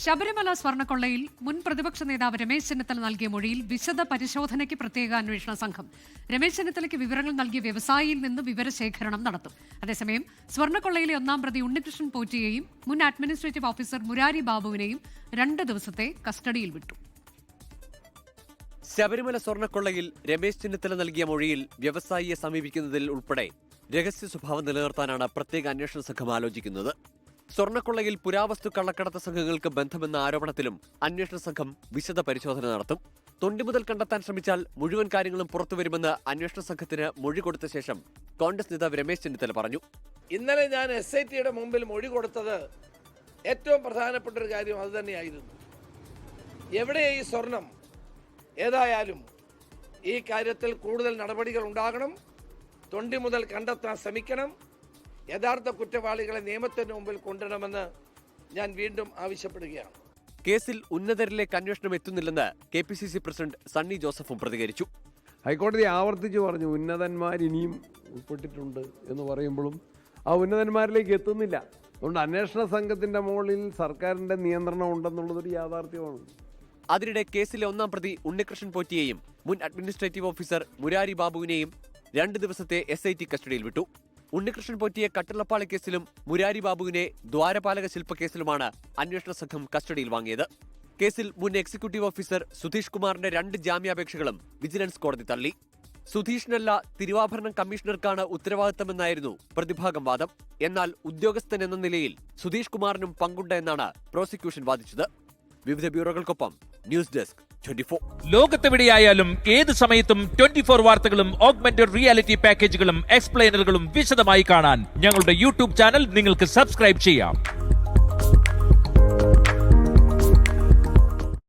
ശബരിമല സ്വർണ്ണക്കൊള്ളയിൽ മുൻ പ്രതിപക്ഷ നേതാവ് രമേശ് ചെന്നിത്തല നൽകിയ മൊഴിയിൽ വിശദ പരിശോധനയ്ക്ക് പ്രത്യേക അന്വേഷണ സംഘം. രമേശ് ചെന്നിത്തലയ്ക്ക് വിവരങ്ങൾ നൽകിയ വ്യവസായിയിൽ നിന്ന് വിവരശേഖരണം നടത്തും. അതേസമയം സ്വർണ്ണക്കൊള്ളയിലെ ഒന്നാം പ്രതി ഉണ്ണികൃഷ്ണൻ പോറ്റിയെയും മുൻ അഡ്മിനിസ്ട്രേറ്റീവ് ഓഫീസർ മുരാരി ബാബുവിനെയും 2 ദിവസത്തെ കസ്റ്റഡിയിൽ വിട്ടു. ശബരിമല സ്വർണ്ണക്കൊള്ളയിൽ രമേശ് ചെന്നിത്തല നൽകിയ മൊഴിയിൽ വ്യവസായിയെ സമീപിക്കുന്നതിൽ ഉൾപ്പെടെ രഹസ്യ സ്വഭാവം നിലനിർത്താനാണ് പ്രത്യേക അന്വേഷണ സംഘം ആലോചിക്കുന്നത്. സ്വർണ്ണക്കൊള്ളയിൽ പുരാവസ്തു കള്ളക്കടത്ത് സംഘങ്ങൾക്ക് ബന്ധമെന്ന ആരോപണത്തിലും അന്വേഷണ സംഘം വിശദ പരിശോധന നടത്തും. തൊണ്ടി മുതൽ കണ്ടെത്താൻ ശ്രമിച്ചാൽ മുഴുവൻ കാര്യങ്ങളും പുറത്തുവരുമെന്ന് അന്വേഷണ സംഘത്തിന് മൊഴി കൊടുത്ത ശേഷം കോൺഗ്രസ് നേതാവ് രമേശ് ചെന്നിത്തല പറഞ്ഞു. ഇന്നലെ ഞാൻ SITയുടെ മുമ്പിൽ മൊഴി കൊടുത്തത് ഏറ്റവും പ്രധാനപ്പെട്ട ഒരു കാര്യം അതുതന്നെയായിരുന്നു. എവിടെ ഈ സ്വർണം? ഏതായാലും ഈ കാര്യത്തിൽ കൂടുതൽ നടപടികൾ ഉണ്ടാകണം. തൊണ്ടി മുതൽ കണ്ടെത്താൻ ശ്രമിക്കണം. യഥാർത്ഥ കുറ്റവാളികളെ നിയമത്തിന് മുമ്പിൽ കൊണ്ടുവരണമെന്ന് ഞാൻ വീണ്ടും ആവശ്യപ്പെടുകയാണ്. കേസിൽ ഉന്നതരിലേക്ക് അന്വേഷണം എത്തുന്നില്ലെന്ന് KPCC പ്രസിഡന്റ് സണ്ണി ജോസഫും പ്രതികരിച്ചു. ഹൈക്കോടതി ആവർത്തിച്ചു പറഞ്ഞു ഉന്നതന്മാർ ഇനിയും ഉൾപ്പെട്ടിട്ടുണ്ട് എന്ന് പറയുമ്പോഴും ആ ഉന്നതന്മാരിലേക്ക് എത്തുന്നില്ല. അതുകൊണ്ട് അന്വേഷണ സംഘത്തിന്റെ മുകളിൽ സർക്കാരിന്റെ നിയന്ത്രണം ഉണ്ടെന്നുള്ളതൊരു യാഥാർത്ഥ്യമാണ്. അതിനിടെ കേസിലെ ഒന്നാം പ്രതി ഉണ്ണികൃഷ്ണൻ പോറ്റിയെയും മുൻ അഡ്മിനിസ്ട്രേറ്റീവ് ഓഫീസർ മുരാരി ബാബുവിനെയും 2 ദിവസത്തെ SIT കസ്റ്റഡിയിൽ വിട്ടു. ഉണ്ണികൃഷ്ണൻ പോറ്റിയെ കട്ടളപ്പാളി കേസിലും മുരാരി ബാബുവിനെ ദ്വാരപാലക ശില്പക്കേസിലുമാണ് അന്വേഷണ സംഘം കസ്റ്റഡിയിൽ വാങ്ങിയത്. കേസിൽ മുൻ എക്സിക്യൂട്ടീവ് ഓഫീസർ സുധീഷ് കുമാറിന്റെ 2 ജാമ്യാപേക്ഷകളും വിജിലൻസ് കോടതി തള്ളി. സുധീഷിനല്ല, തിരുവാഭരണം കമ്മീഷണർക്കാണ് ഉത്തരവാദിത്തമെന്നായിരുന്നു പ്രതിഭാഗം വാദം. എന്നാൽ ഉദ്യോഗസ്ഥൻ എന്ന നിലയിൽ സുധീഷ് കുമാറിനും പങ്കുണ്ട് എന്നാണ് പ്രോസിക്യൂഷൻ വാദിച്ചത്. വിവിധ ബ്യൂറോകൾക്കൊപ്പം ന്യൂസ് ഡെസ്ക് 24. ലോകത്തെവിടെയായാലും ഏത് സമയത്തും 24 വാർത്തകളും ഓഗ്മെന്റഡ് റിയാലിറ്റി പാക്കേജുകളും എക്സ്പ്ലെയിനറുകളും വിശദമായി കാണാൻ ഞങ്ങളുടെ YouTube ചാനൽ നിങ്ങൾക്ക് സബ്സ്ക്രൈബ് ചെയ്യാം.